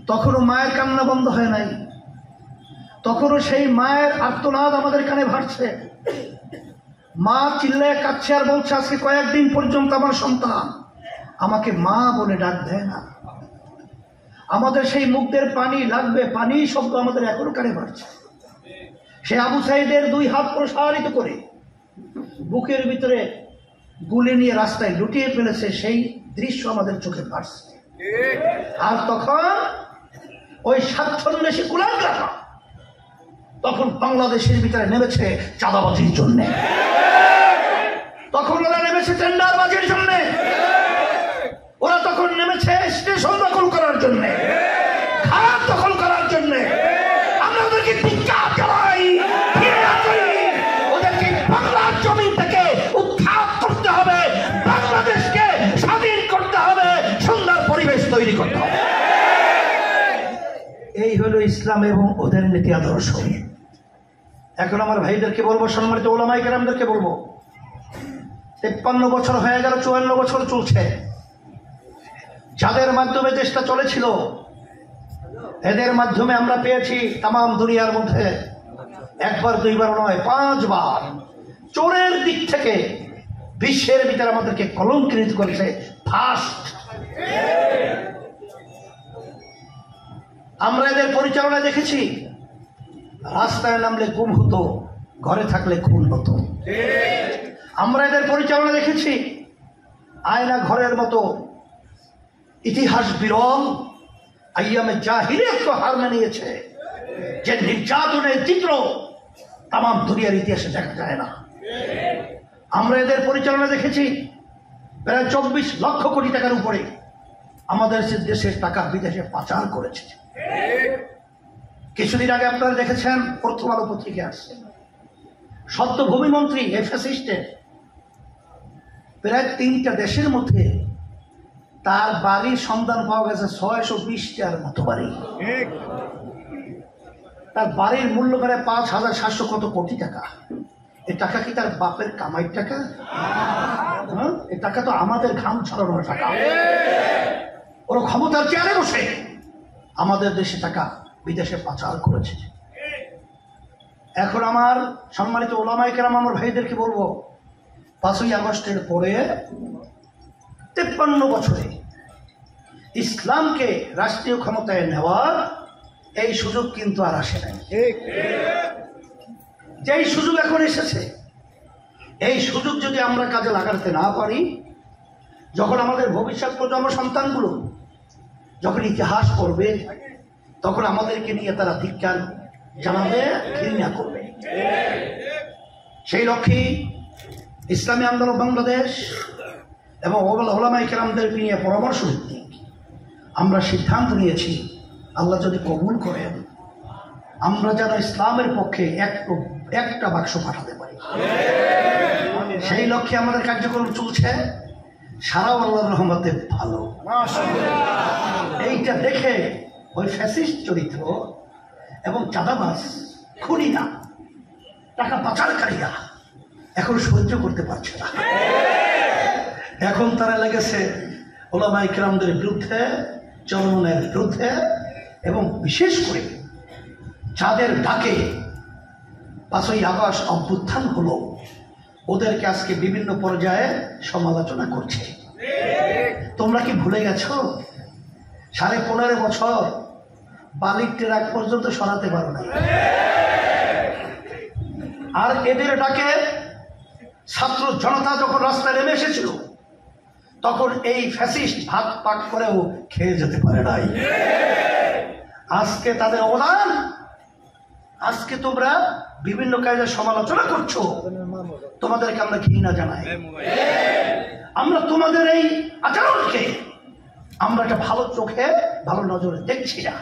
তখনও মায়ের কান্না বন্ধ হয় নাই, তখনও সেই মায়ের আর্তনাদ আমাদের কানে ভাসছে। মা চিল্লায় কাঁদছে আর বলছে, আজকে কয়েকদিন পর্যন্ত আমার সন্তান আমাকে মা বলে ডাক দেয় না। আমাদের সেই মুখদের পানি লাগবে, পানি শব্দ আমাদের এখনো কানে ভাসছে। সে আবু সাইদের 2 হাত প্রসারিত করে বুকের ভিতরে গুলি নিয়ে রাস্তায় লুটিয়ে ফেলেছে, সেই দৃশ্য আমাদের চোখে ভাসছে। আর তখন ওই স্বার্থন্বেষী কুলাঙ্গাররা তখন বাংলাদেশের ভিতরে নেমেছে চাঁদাবাজির জন্য, তখন ওরা নেমেছে টেন্ডারবাজির জন্য, ওরা তখন নেমেছে স্টেশন দখল করার জন্য, খারাপ দখল করার জন্য। আমরা ওদেরকে ধিক্কার জানাই, ওদেরকে বাংলার জমি থেকে উৎখাত করতে হবে, বাংলাদেশকে স্বাধীন করতে হবে, সুন্দর পরিবেশ তৈরি করতে হবে। এই হলো ইসলাম এবং ওদের নীতি আদর্শ। এখন আমার ভাইদেরকে বলবো, সম্মানিত ওলামায়ে কেরামদেরকে বলবো, 53 বছর হয়ে গেল, 54 বছর চলছে। যাদের মাধ্যমে দেশটা চলেছিল, এদের মাধ্যমে আমরা পেয়েছি তাম দুনিয়ার মধ্যে 1বার 2বার নয় 5 বার চোরের দিক থেকে বিশ্বের ভিতরে আমাদেরকে কলঙ্কিত করেছে। ফার্স্ট আমরা এদের পরিচালনায় দেখেছি, রাস্তায় নামলে গুম হতো, ঘরে থাকলে খুন হতো। আমরা এদের পরিচালনা দেখেছি, আয়না ঘরের মতো ইতিহাস বিরল আইয়ামে জাহিলিয়াতকে হার মানিয়েছে, যে নির্যাতনের চিত্র তাম দুনিয়ার ইতিহাসে দেখা যায় না। আমরা এদের পরিচালনা দেখেছি, প্রায় 24 লক্ষ কোটি টাকার উপরে আমাদের দেশের টাকা বিদেশে পাচার করেছে। কিছুদিন আগে আপনারা দেখেছেন, প্রথম আলো পত্রিকায় আসছে, সদ্য ভূমিমন্ত্রী ফ্যাসিস্টের প্রায় 3টা দেশের মধ্যে তার বাড়ির সন্ধান পাওয়া গেছে 620টার মতো বাড়ি। তার বাড়ির মূল্য করে 5,700 কত কোটি টাকা। এই টাকা কি তার বাপের কামাইয়ের টাকা? এই টাকা তো আমাদের ঘাম ছড়ানোর টাকা। ওরা ক্ষমতার চেয়ারে বসে আমাদের দেশে টাকা বিদেশে পাচার করেছে। এখন আমার সম্মানিত ওলামায়ে কেরাম, আমার ভাইদেরকে বলবো, 5ই আগস্টের পরে 53 বছরে ইসলামকে রাষ্ট্রীয় ক্ষমতায় নেওয়ার এই সুযোগ কিন্তু আর আসে নাই। যেই সুযোগ এখন এসেছে, এই সুযোগ যদি আমরা কাজে লাগাতে না পারি, যখন আমাদের ভবিষ্যৎ প্রজন্ম সন্তানগুলো যখন ইতিহাস পড়বে, তখন আমাদেরকে নিয়ে তারা ধিক্কার জানাবে, ঘৃণা করবে। সেই লক্ষ্যে ইসলামী আন্দোলন বাংলাদেশ এবং ওলামায়ে কেরামদের নিয়ে পরামর্শ ভিত্তিক আমরা সিদ্ধান্ত নিয়েছি, আল্লাহ যদি কবুল করেন, আমরা যেন ইসলামের পক্ষে একটা বাক্স পাঠাতে পারি। সেই লক্ষ্যে আমাদের কার্যক্রম চলছে। সারা আল্লাহর রহমতে ভালো। এইটা দেখে ওই ফ্যাসিস্ট চরিত্র এবং চাঁদাবাজ খুনিরা, টাকা পাচারকারীরা এখন সহ্য করতে পারছে না। এখন তারা লেগেছে ওলামায়ে কেরামদের বিরুদ্ধে, চরমনের বিরুদ্ধে, এবং বিশেষ করে যাদের ডাকে 5ই আগস্ট অভ্যুত্থান হলো, ওদেরকে আজকে বিভিন্ন পর্যায়ে সমালোচনা করছে। তোমরা কি ভুলে গেছো 15.5 বছর বালির ট্রাক পর্যন্ত সরাতে পারো না? আর এদের ডাকে ছাত্র জনতা যখন রাস্তায় নেমে এসেছিল, তখন এই ফ্যাসিস্ট ভাত পাক করেও খেয়ে যেতে পারে নাই। আজকে তাদের অবদান, আজকে তোমরা বিভিন্ন কাজে সমালোচনা করছো, তোমাদেরকে আমরা ঘৃণা জানাই। আমরা তোমাদের এই আচরণকে আমরা একটা ভালো চোখে, ভালো নজরে দেখছি না।